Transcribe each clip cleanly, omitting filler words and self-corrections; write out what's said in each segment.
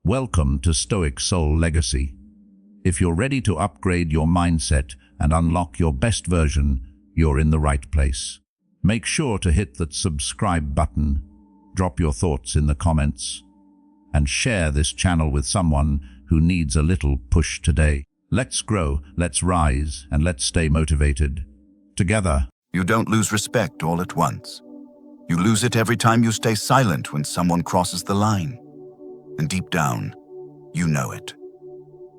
Welcome to Stoic Soul Legacy. If you're ready to upgrade your mindset and unlock your best version, you're in the right place. Make sure to hit that subscribe button, drop your thoughts in the comments, and share this channel with someone who needs a little push today. Let's grow, let's rise, and let's stay motivated. Together. You don't lose respect all at once. You lose it every time you stay silent when someone crosses the line. And deep down, you know it.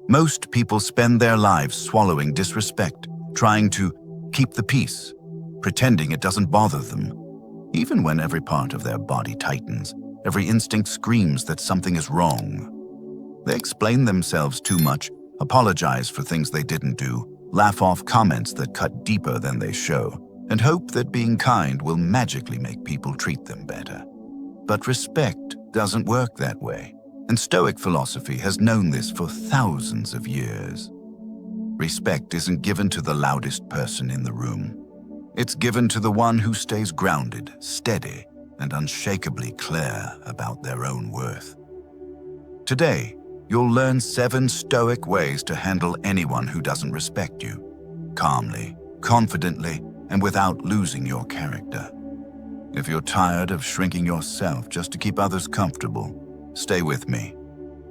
Most people spend their lives swallowing disrespect, trying to keep the peace, pretending it doesn't bother them. Even when every part of their body tightens, every instinct screams that something is wrong. They explain themselves too much, apologize for things they didn't do, laugh off comments that cut deeper than they show, and hope that being kind will magically make people treat them better. But respect doesn't work that way. And Stoic philosophy has known this for thousands of years. Respect isn't given to the loudest person in the room. It's given to the one who stays grounded, steady, and unshakably clear about their own worth. Today, you'll learn 7 Stoic ways to handle anyone who doesn't respect you, calmly, confidently, and without losing your character. If you're tired of shrinking yourself just to keep others comfortable, stay with me.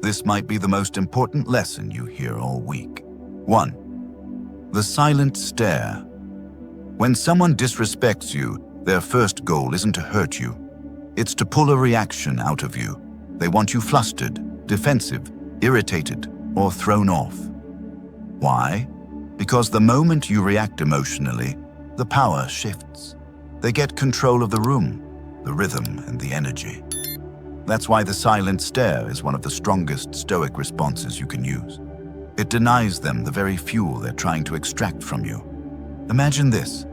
This might be the most important lesson you hear all week. 1. The silent stare. When someone disrespects you, their first goal isn't to hurt you. It's to pull a reaction out of you. They want you flustered, defensive, irritated, or thrown off. Why? Because the moment you react emotionally, the power shifts. They get control of the room, the rhythm, and the energy. That's why the silent stare is one of the strongest Stoic responses you can use. It denies them the very fuel they're trying to extract from you. Imagine this.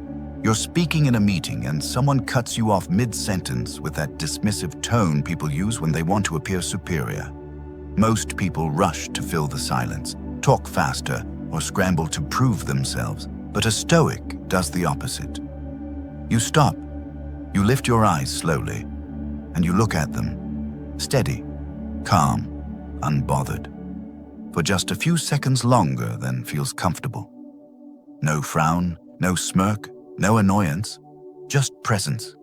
You're speaking in a meeting and someone cuts you off mid-sentence with that dismissive tone people use when they want to appear superior. Most people rush to fill the silence, talk faster, or scramble to prove themselves, but a Stoic does the opposite. You stop, you lift your eyes slowly, and you look at them. Steady, calm, unbothered, for just a few seconds longer than feels comfortable. No frown, no smirk, no annoyance, just presence.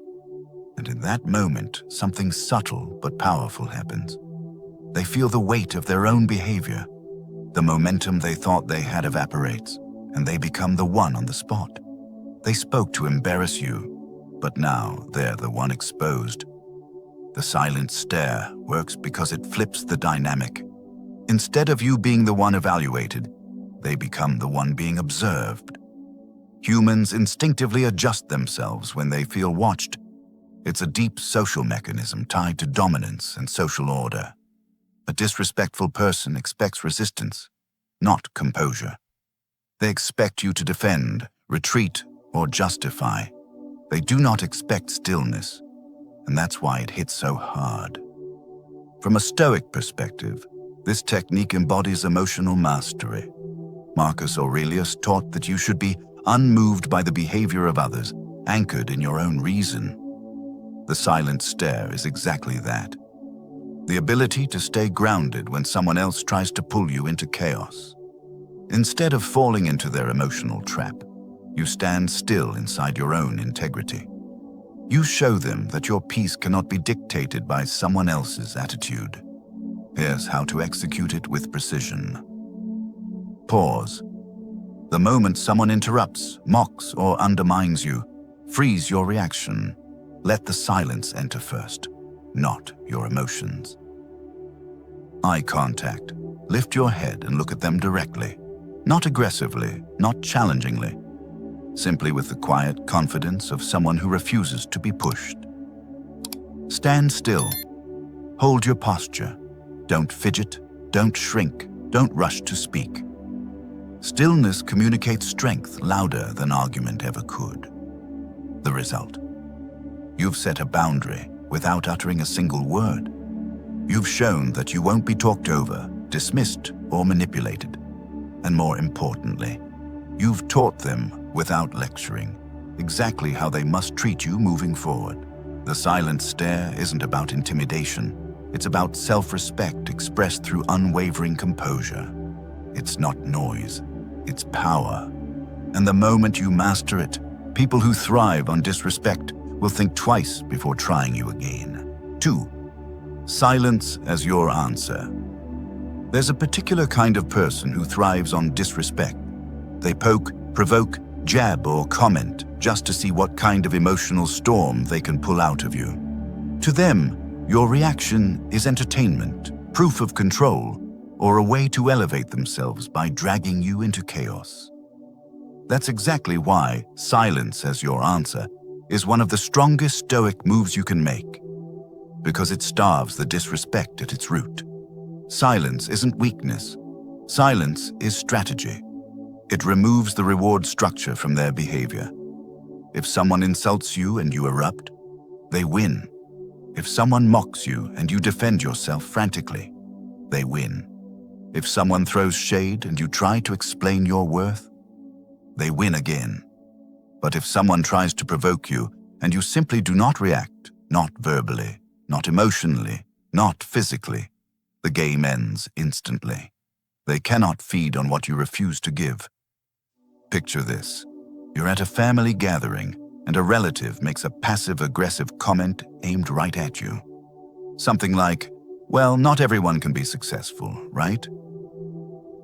And in that moment, something subtle but powerful happens. They feel the weight of their own behavior. The momentum they thought they had evaporates, and they become the one on the spot. They spoke to embarrass you, but now they're the one exposed. The silent stare works because it flips the dynamic. Instead of you being the one evaluated, they become the one being observed. Humans instinctively adjust themselves when they feel watched. It's a deep social mechanism tied to dominance and social order. A disrespectful person expects resistance, not composure. They expect you to defend, retreat, or justify. They do not expect stillness. And that's why it hits so hard. From a Stoic perspective, this technique embodies emotional mastery. Marcus Aurelius taught that you should be unmoved by the behavior of others, anchored in your own reason. The silent stare is exactly that. The ability to stay grounded when someone else tries to pull you into chaos. Instead of falling into their emotional trap, you stand still inside your own integrity. You show them that your peace cannot be dictated by someone else's attitude. Here's how to execute it with precision. Pause. The moment someone interrupts, mocks, or undermines you, freeze your reaction. Let the silence enter first, not your emotions. Eye contact. Lift your head and look at them directly. Not aggressively, not challengingly. Simply with the quiet confidence of someone who refuses to be pushed. Stand still. Hold your posture. Don't fidget, don't shrink, don't rush to speak. Stillness communicates strength louder than argument ever could. The result? You've set a boundary without uttering a single word. You've shown that you won't be talked over, dismissed, or manipulated. And more importantly, you've taught them, without lecturing, exactly how they must treat you moving forward. The silent stare isn't about intimidation. It's about self-respect expressed through unwavering composure. It's not noise, it's power. And the moment you master it, people who thrive on disrespect will think twice before trying you again. 2. Silence as your answer. There's a particular kind of person who thrives on disrespect. They poke, provoke, jab, or comment just to see what kind of emotional storm they can pull out of you. To them, your reaction is entertainment, proof of control, or a way to elevate themselves by dragging you into chaos. That's exactly why silence as your answer is one of the strongest Stoic moves you can make, because it starves the disrespect at its root. Silence isn't weakness. Silence is strategy. It removes the reward structure from their behavior. If someone insults you and you erupt, they win. If someone mocks you and you defend yourself frantically, they win. If someone throws shade and you try to explain your worth, they win again. But if someone tries to provoke you and you simply do not react, not verbally, not emotionally, not physically, the game ends instantly. They cannot feed on what you refuse to give. Picture this. You're at a family gathering and a relative makes a passive-aggressive comment aimed right at you. Something like, "Well, not everyone can be successful, right?"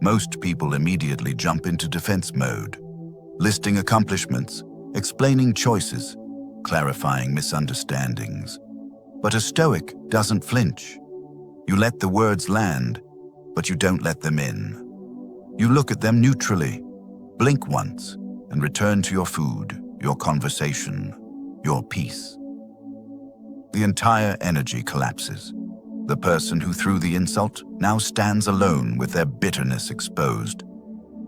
Most people immediately jump into defense mode, listing accomplishments, explaining choices, clarifying misunderstandings. But a Stoic doesn't flinch. You let the words land, but you don't let them in. You look at them neutrally, blink once, and return to your food, your conversation, your peace. The entire energy collapses. The person who threw the insult now stands alone with their bitterness exposed.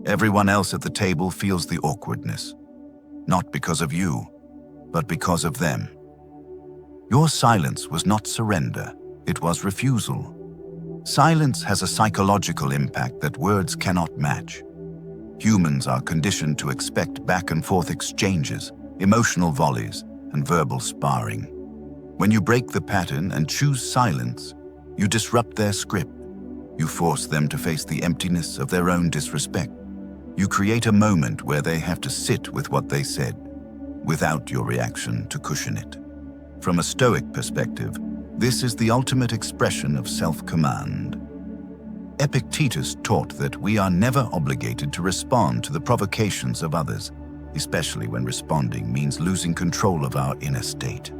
Everyone else at the table feels the awkwardness, not because of you, but because of them. Your silence was not surrender, it was refusal. Silence has a psychological impact that words cannot match. Humans are conditioned to expect back and forth exchanges, emotional volleys, and verbal sparring. When you break the pattern and choose silence, you disrupt their script. You force them to face the emptiness of their own disrespect. You create a moment where they have to sit with what they said, without your reaction to cushion it. From a Stoic perspective, this is the ultimate expression of self-command. Epictetus taught that we are never obligated to respond to the provocations of others, especially when responding means losing control of our inner state.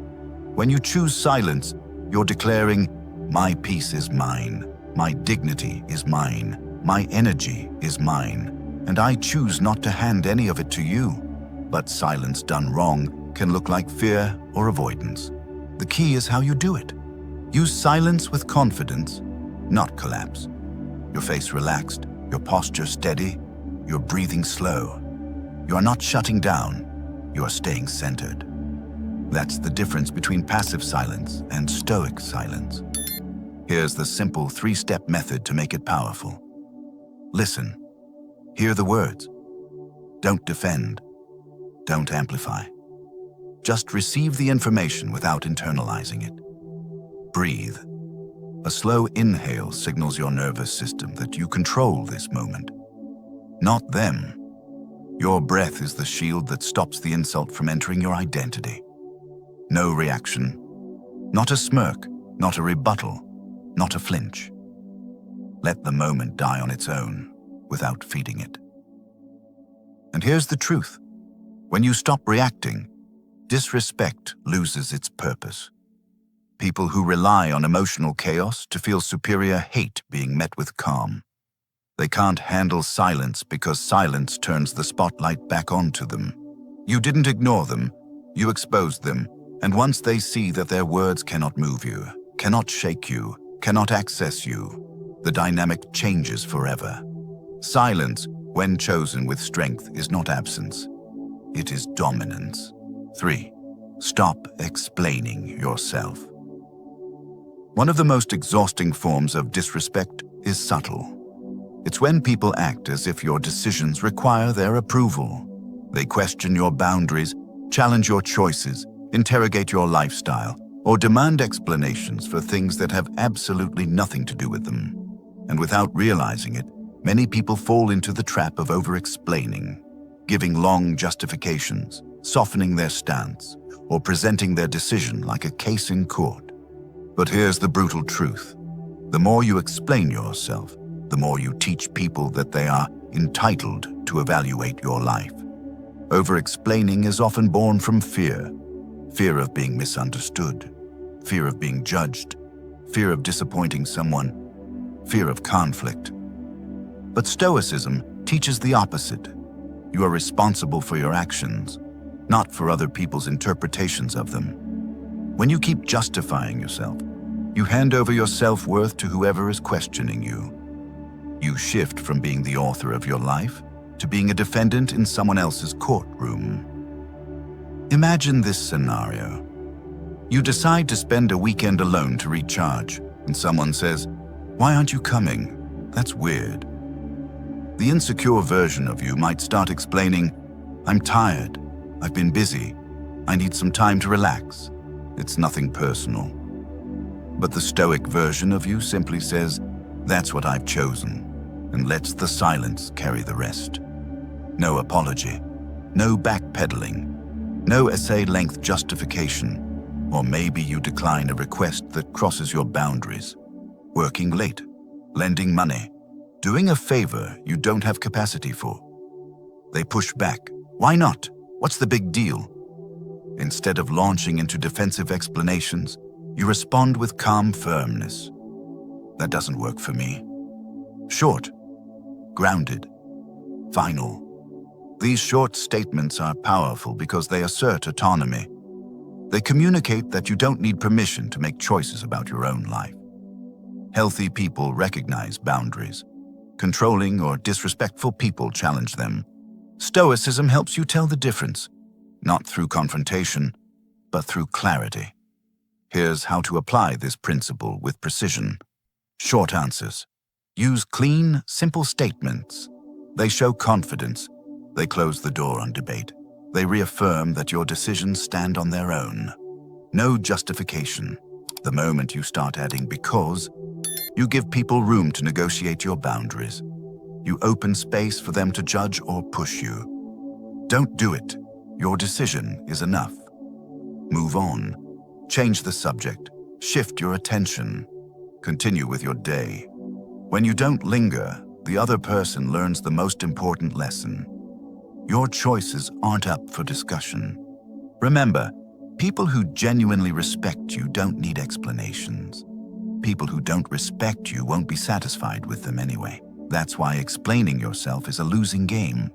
When you choose silence, you're declaring, "My peace is mine, my dignity is mine, my energy is mine, and I choose not to hand any of it to you." But silence done wrong can look like fear or avoidance. The key is how you do it. Use silence with confidence, not collapse. Your face relaxed, your posture steady, your breathing slow. You are not shutting down, you are staying centered. That's the difference between passive silence and Stoic silence. Here's the simple 3-step method to make it powerful. Listen. Hear the words. Don't defend. Don't amplify. Just receive the information without internalizing it. Breathe. A slow inhale signals your nervous system that you control this moment. Not them. Your breath is the shield that stops the insult from entering your identity. No reaction. Not a smirk, not a rebuttal, not a flinch. Let the moment die on its own, without feeding it. And here's the truth. When you stop reacting, disrespect loses its purpose. People who rely on emotional chaos to feel superior hate being met with calm. They can't handle silence because silence turns the spotlight back onto them. You didn't ignore them, you exposed them, and once they see that their words cannot move you, cannot shake you, cannot access you, the dynamic changes forever. Silence, when chosen with strength, is not absence. It is dominance. 3. Stop explaining yourself. One of the most exhausting forms of disrespect is subtle. It's when people act as if your decisions require their approval. They question your boundaries, challenge your choices, interrogate your lifestyle, or demand explanations for things that have absolutely nothing to do with them. And without realizing it, many people fall into the trap of over-explaining, giving long justifications, softening their stance, or presenting their decision like a case in court. But here's the brutal truth. The more you explain yourself, the more you teach people that they are entitled to evaluate your life. Over-explaining is often born from fear. Fear of being misunderstood, fear of being judged, fear of disappointing someone, fear of conflict. But Stoicism teaches the opposite. You are responsible for your actions, not for other people's interpretations of them. When you keep justifying yourself, you hand over your self-worth to whoever is questioning you. You shift from being the author of your life to being a defendant in someone else's courtroom. Imagine this scenario. You decide to spend a weekend alone to recharge, and someone says, "Why aren't you coming? That's weird." The insecure version of you might start explaining, "I'm tired, I've been busy, I need some time to relax. It's nothing personal." But the Stoic version of you simply says, "That's what I've chosen," and lets the silence carry the rest. No apology, no backpedaling, no essay-length justification, or maybe you decline a request that crosses your boundaries. Working late, lending money, doing a favor you don't have capacity for. They push back. Why not? What's the big deal? Instead of launching into defensive explanations, you respond with calm firmness. That doesn't work for me. Short, grounded, final. These short statements are powerful because they assert autonomy. They communicate that you don't need permission to make choices about your own life. Healthy people recognize boundaries. Controlling or disrespectful people challenge them. Stoicism helps you tell the difference, not through confrontation, but through clarity. Here's how to apply this principle with precision. Short answers. Use clean, simple statements. They show confidence. They close the door on debate. They reaffirm that your decisions stand on their own. No justification. The moment you start adding "because," you give people room to negotiate your boundaries. You open space for them to judge or push you. Don't do it. Your decision is enough. Move on. Change the subject. Shift your attention. Continue with your day. When you don't linger, the other person learns the most important lesson. Your choices aren't up for discussion. Remember, people who genuinely respect you don't need explanations. People who don't respect you won't be satisfied with them anyway. That's why explaining yourself is a losing game.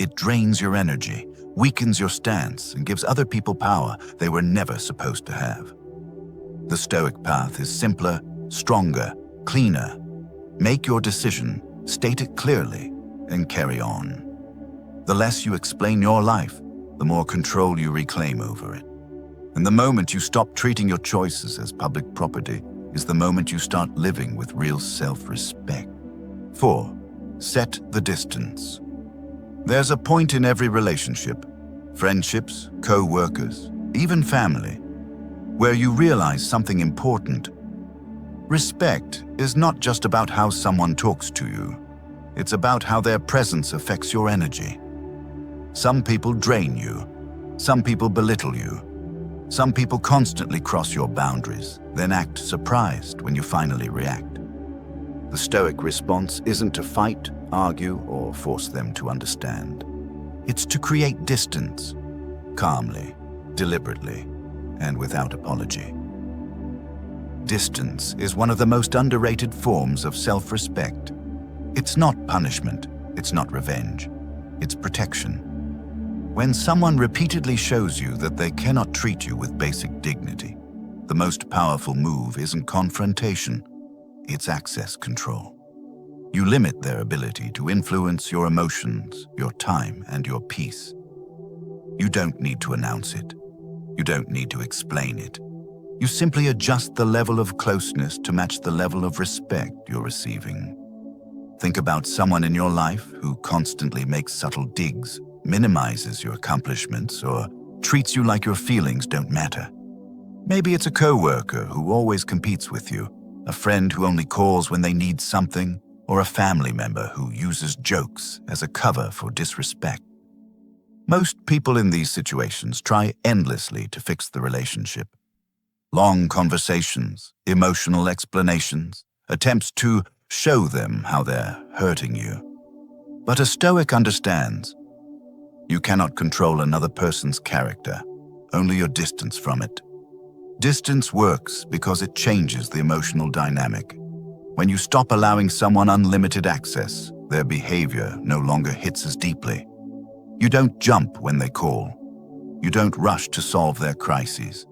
It drains your energy, weakens your stance, and gives other people power they were never supposed to have. The Stoic path is simpler, stronger, cleaner. Make your decision, state it clearly, and carry on. The less you explain your life, the more control you reclaim over it. And the moment you stop treating your choices as public property is the moment you start living with real self-respect. 4. Set the distance. There's a point in every relationship, friendships, co-workers, even family, where you realize something important. Respect is not just about how someone talks to you. It's about how their presence affects your energy. Some people drain you. Some people belittle you. Some people constantly cross your boundaries, then act surprised when you finally react. The Stoic response isn't to fight, argue, or force them to understand. It's to create distance, calmly, deliberately, and without apology. Distance is one of the most underrated forms of self-respect. It's not punishment, it's not revenge, it's protection. When someone repeatedly shows you that they cannot treat you with basic dignity, the most powerful move isn't confrontation, it's access control. You limit their ability to influence your emotions, your time, and your peace. You don't need to announce it. You don't need to explain it. You simply adjust the level of closeness to match the level of respect you're receiving. Think about someone in your life who constantly makes subtle digs, minimizes your accomplishments, or treats you like your feelings don't matter. Maybe it's a coworker who always competes with you, a friend who only calls when they need something, or a family member who uses jokes as a cover for disrespect. Most people in these situations try endlessly to fix the relationship. Long conversations, emotional explanations, attempts to show them how they're hurting you. But a Stoic understands you cannot control another person's character, only your distance from it. Distance works because it changes the emotional dynamic. When you stop allowing someone unlimited access, their behavior no longer hits as deeply. You don't jump when they call. You don't rush to solve their crises.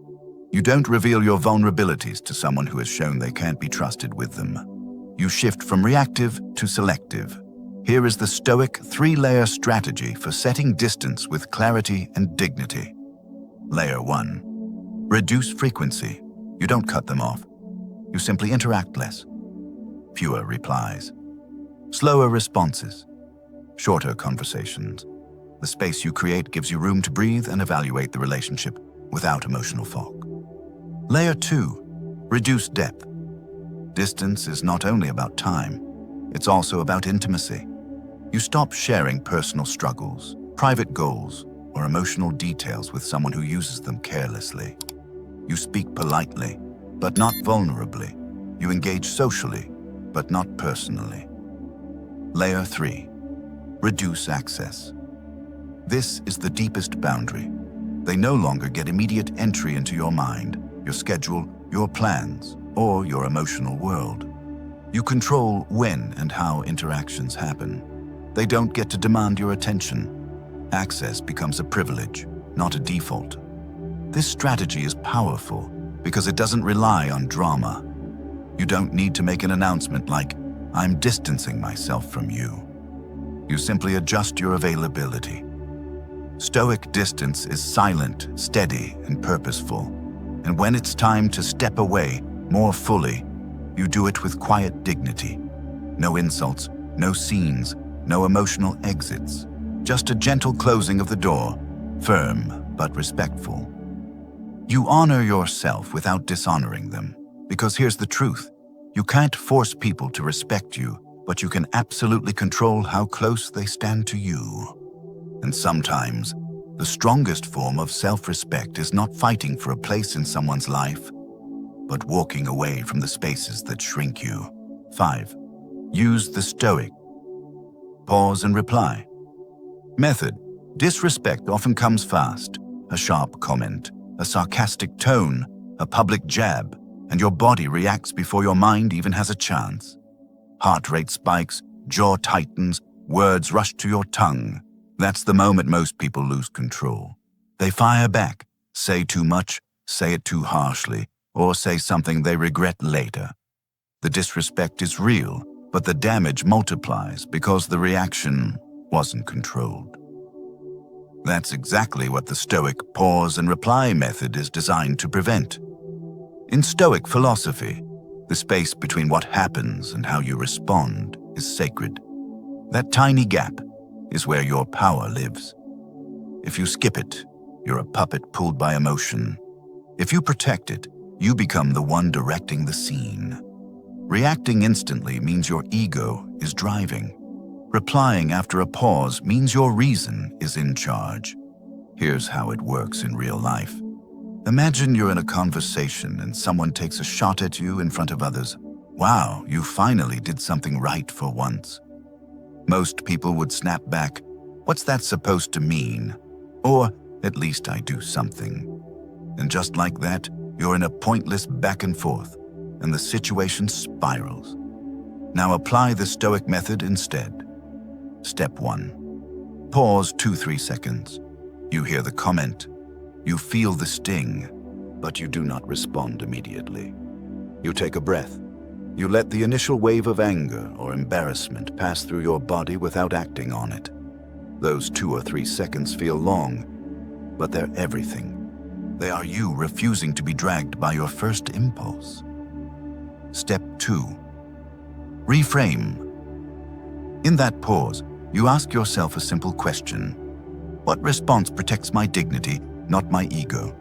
You don't reveal your vulnerabilities to someone who has shown they can't be trusted with them. You shift from reactive to selective. Here is the Stoic 3-layer strategy for setting distance with clarity and dignity. Layer 1. Reduce frequency. You don't cut them off. You simply interact less. Fewer replies. Slower responses. Shorter conversations. The space you create gives you room to breathe and evaluate the relationship without emotional fog. Layer 2. Reduce depth. Distance is not only about time, it's also about intimacy. You stop sharing personal struggles, private goals, or emotional details with someone who uses them carelessly. You speak politely, but not vulnerably. You engage socially, but not personally. Layer 3. Reduce access. This is the deepest boundary. They no longer get immediate entry into your mind, your schedule, your plans, or your emotional world. You control when and how interactions happen. They don't get to demand your attention. Access becomes a privilege, not a default. This strategy is powerful because it doesn't rely on drama. You don't need to make an announcement like, "I'm distancing myself from you." You simply adjust your availability. Stoic distance is silent, steady, and purposeful. And when it's time to step away more fully, you do it with quiet dignity. No insults, no scenes, no emotional exits. Just a gentle closing of the door, firm but respectful. You honor yourself without dishonoring them. Because here's the truth. You can't force people to respect you, but you can absolutely control how close they stand to you. And sometimes, the strongest form of self-respect is not fighting for a place in someone's life, but walking away from the spaces that shrink you. 5. Use the Stoic pause and reply method. Disrespect often comes fast. A sharp comment, a sarcastic tone, a public jab, and your body reacts before your mind even has a chance. Heart rate spikes, jaw tightens, words rush to your tongue. That's the moment most people lose control. They fire back, say too much, say it too harshly, or say something they regret later. The disrespect is real, but the damage multiplies because the reaction wasn't controlled. That's exactly what the Stoic pause and reply method is designed to prevent. In Stoic philosophy, the space between what happens and how you respond is sacred. That tiny gap is where your power lives. If you skip it, you're a puppet pulled by emotion. If you protect it, you become the one directing the scene. Reacting instantly means your ego is driving. Replying after a pause means your reason is in charge. Here's how it works in real life. Imagine you're in a conversation and someone takes a shot at you in front of others. Wow, you finally did something right for once. Most people would snap back, "What's that supposed to mean?" Or, "At least I do something." And just like that, you're in a pointless back and forth, and the situation spirals. Now apply the Stoic method instead. Step 1. Pause 2-3 seconds. You hear the comment. You feel the sting, but you do not respond immediately. You take a breath. You let the initial wave of anger or embarrassment pass through your body without acting on it. Those 2 or 3 seconds feel long, but they're everything. They are you refusing to be dragged by your first impulse. Step 2. Reframe. In that pause, you ask yourself a simple question. What response protects my dignity, not my ego?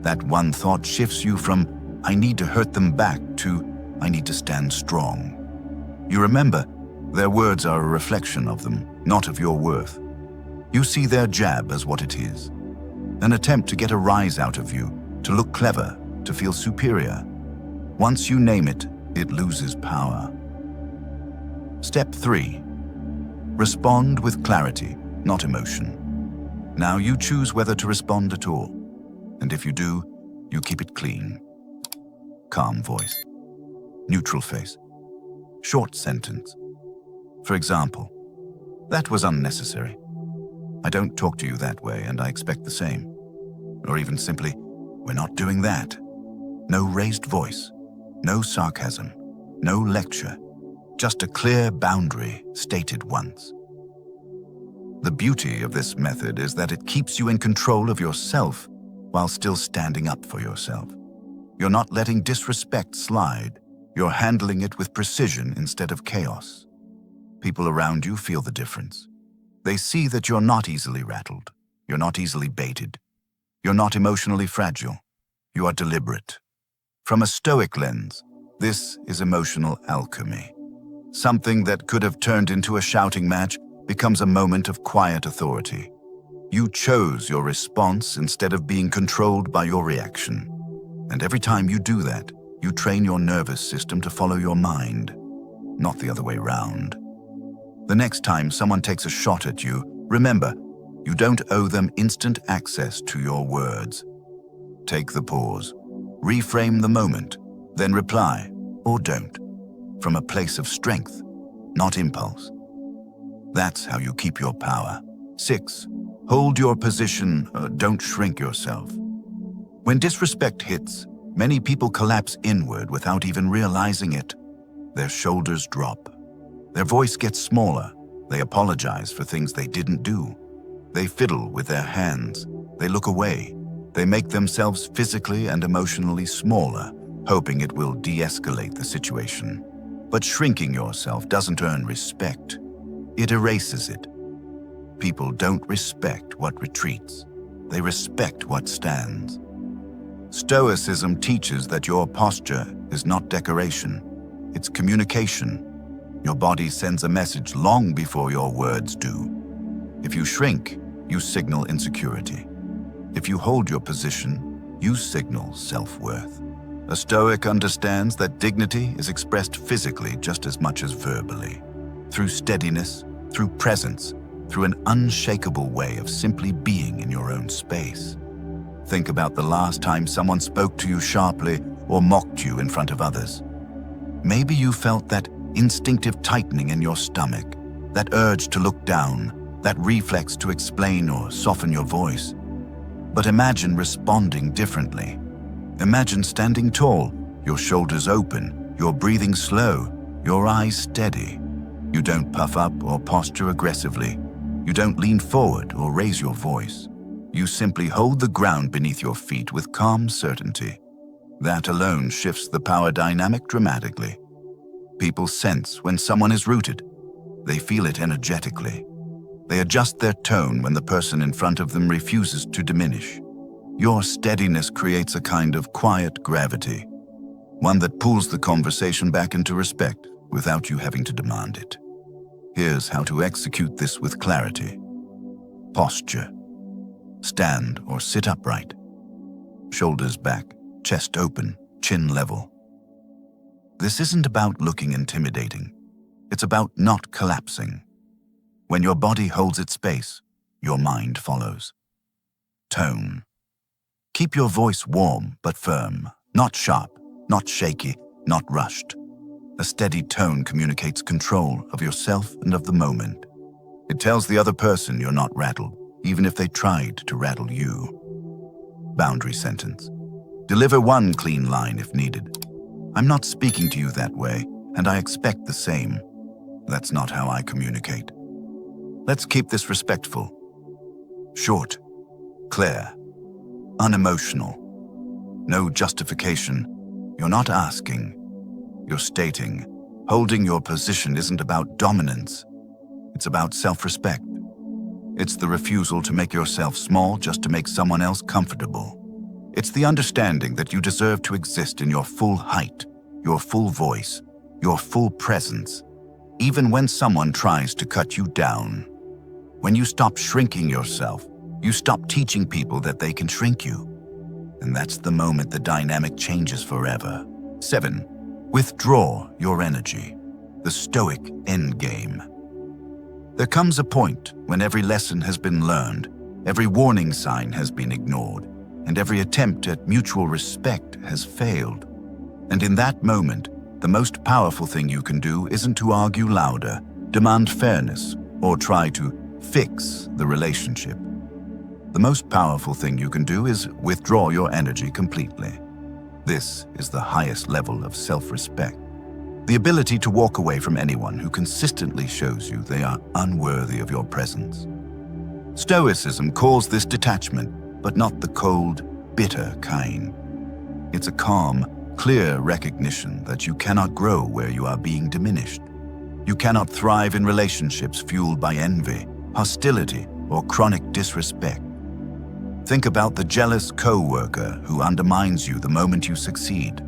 That one thought shifts you from, I need to hurt them back, to, I need to stand strong. You remember, their words are a reflection of them, not of your worth. You see their jab as what it is, an attempt to get a rise out of you, to look clever, to feel superior. Once you name it, it loses power. Step 3. Respond with clarity, not emotion. Now you choose whether to respond at all. And if you do, you keep it clean. Calm voice. Neutral face. Short sentence. For example, that was unnecessary. I don't talk to you that way, and I expect the same. Or even simply, we're not doing that. No raised voice, no sarcasm, no lecture, just a clear boundary stated once. The beauty of this method is that it keeps you in control of yourself while still standing up for yourself. You're not letting disrespect slide. You're handling it with precision instead of chaos. People around you feel the difference. They see that you're not easily rattled. You're not easily baited. You're not emotionally fragile. You are deliberate. From a Stoic lens, this is emotional alchemy. Something that could have turned into a shouting match becomes a moment of quiet authority. You chose your response instead of being controlled by your reaction. And every time you do that, you train your nervous system to follow your mind, not the other way round. The next time someone takes a shot at you, remember, you don't owe them instant access to your words. Take the pause, reframe the moment, then reply, or don't, from a place of strength, not impulse. That's how you keep your power. 6. Hold your position, don't shrink yourself. When disrespect hits, many people collapse inward without even realizing it. Their shoulders drop. Their voice gets smaller. They apologize for things they didn't do. They fiddle with their hands. They look away. They make themselves physically and emotionally smaller, hoping it will de-escalate the situation. But shrinking yourself doesn't earn respect. It erases it. People don't respect what retreats. They respect what stands. Stoicism teaches that your posture is not decoration. It's communication. Your body sends a message long before your words do. If you shrink, you signal insecurity. If you hold your position, you signal self-worth. A Stoic understands that dignity is expressed physically just as much as verbally. Through steadiness, through presence, through an unshakable way of simply being in your own space. Think about the last time someone spoke to you sharply or mocked you in front of others. Maybe you felt that instinctive tightening in your stomach, that urge to look down, that reflex to explain or soften your voice. But imagine responding differently. Imagine standing tall, your shoulders open, your breathing slow, your eyes steady. You don't puff up or posture aggressively. You don't lean forward or raise your voice. You simply hold the ground beneath your feet with calm certainty. That alone shifts the power dynamic dramatically. People sense when someone is rooted. They feel it energetically. They adjust their tone when the person in front of them refuses to diminish. Your steadiness creates a kind of quiet gravity, one that pulls the conversation back into respect without you having to demand it. Here's how to execute this with clarity. Posture. Stand or sit upright. Shoulders back, chest open, chin level. This isn't about looking intimidating. It's about not collapsing. When your body holds its space, your mind follows. Tone. Keep your voice warm but firm, not sharp, not shaky, not rushed. A steady tone communicates control of yourself and of the moment. It tells the other person you're not rattled, even if they tried to rattle you. Boundary sentence. Deliver one clean line if needed. I'm not speaking to you that way, and I expect the same. That's not how I communicate. Let's keep this respectful. Short, clear, unemotional. No justification. You're not asking. You're stating. Holding your position isn't about dominance. It's about self-respect. It's the refusal to make yourself small just to make someone else comfortable. It's the understanding that you deserve to exist in your full height, your full voice, your full presence, even when someone tries to cut you down. When you stop shrinking yourself, you stop teaching people that they can shrink you. And that's the moment the dynamic changes forever. 7. Withdraw your energy. The Stoic endgame. There comes a point when every lesson has been learned, every warning sign has been ignored, and every attempt at mutual respect has failed. And in that moment, the most powerful thing you can do isn't to argue louder, demand fairness, or try to fix the relationship. The most powerful thing you can do is withdraw your energy completely. This is the highest level of self-respect. The ability to walk away from anyone who consistently shows you they are unworthy of your presence. Stoicism calls this detachment, but not the cold, bitter kind. It's a calm, clear recognition that you cannot grow where you are being diminished. You cannot thrive in relationships fueled by envy, hostility, or chronic disrespect. Think about the jealous co-worker who undermines you the moment you succeed,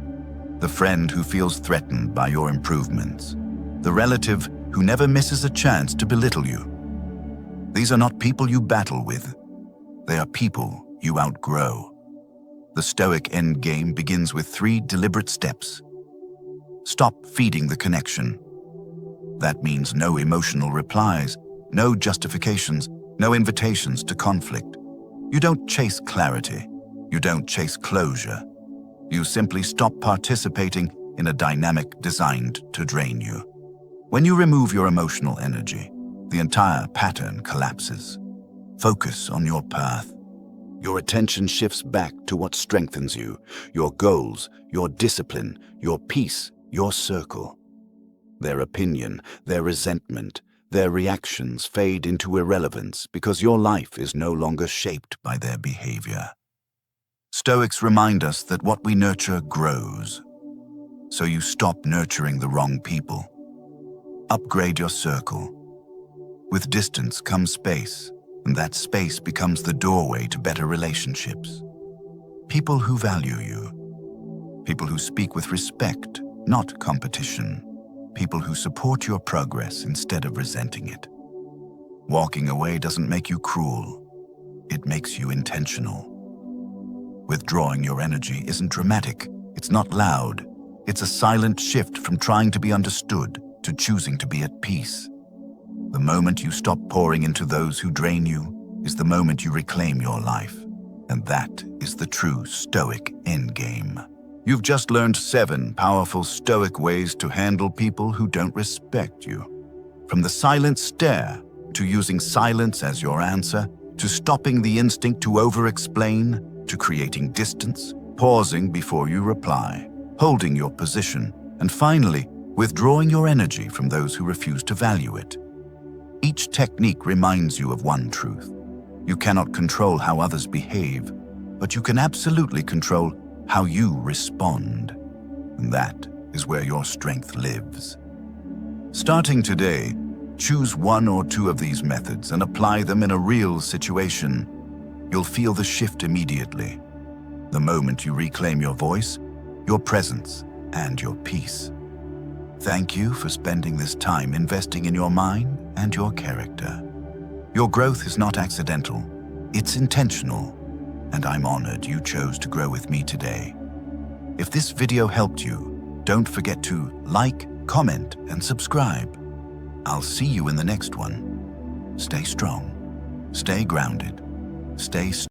the friend who feels threatened by your improvements, the relative who never misses a chance to belittle you. These are not people you battle with. They are people you outgrow. The Stoic endgame begins with 3 deliberate steps. Stop feeding the connection. That means no emotional replies, no justifications, no invitations to conflict. You don't chase clarity. You don't chase closure. You simply stop participating in a dynamic designed to drain you. When you remove your emotional energy, the entire pattern collapses. Focus on your path. Your attention shifts back to what strengthens you, your goals, your discipline, your peace, your circle. Their opinion, their resentment, their reactions fade into irrelevance because your life is no longer shaped by their behavior. Stoics remind us that what we nurture grows. So you stop nurturing the wrong people. Upgrade your circle. With distance comes space, and that space becomes the doorway to better relationships. People who value you. People who speak with respect, not competition. People who support your progress instead of resenting it. Walking away doesn't make you cruel. It makes you intentional. Withdrawing your energy isn't dramatic. It's not loud. It's a silent shift from trying to be understood to choosing to be at peace. The moment you stop pouring into those who drain you is the moment you reclaim your life. And that is the true Stoic endgame. You've just learned 7 powerful Stoic ways to handle people who don't respect you. From the silent stare, to using silence as your answer, to stopping the instinct to over-explain, to creating distance, pausing before you reply, holding your position, and finally, withdrawing your energy from those who refuse to value it. Each technique reminds you of one truth. You cannot control how others behave, but you can absolutely control how you respond. And that is where your strength lives. Starting today, choose 1 or 2 of these methods and apply them in a real situation. You'll feel the shift immediately. The moment you reclaim your voice, your presence, and your peace. Thank you for spending this time investing in your mind and your character. Your growth is not accidental, it's intentional. And I'm honored you chose to grow with me today. If this video helped you, don't forget to like, comment, and subscribe. I'll see you in the next one. Stay strong, stay grounded, stay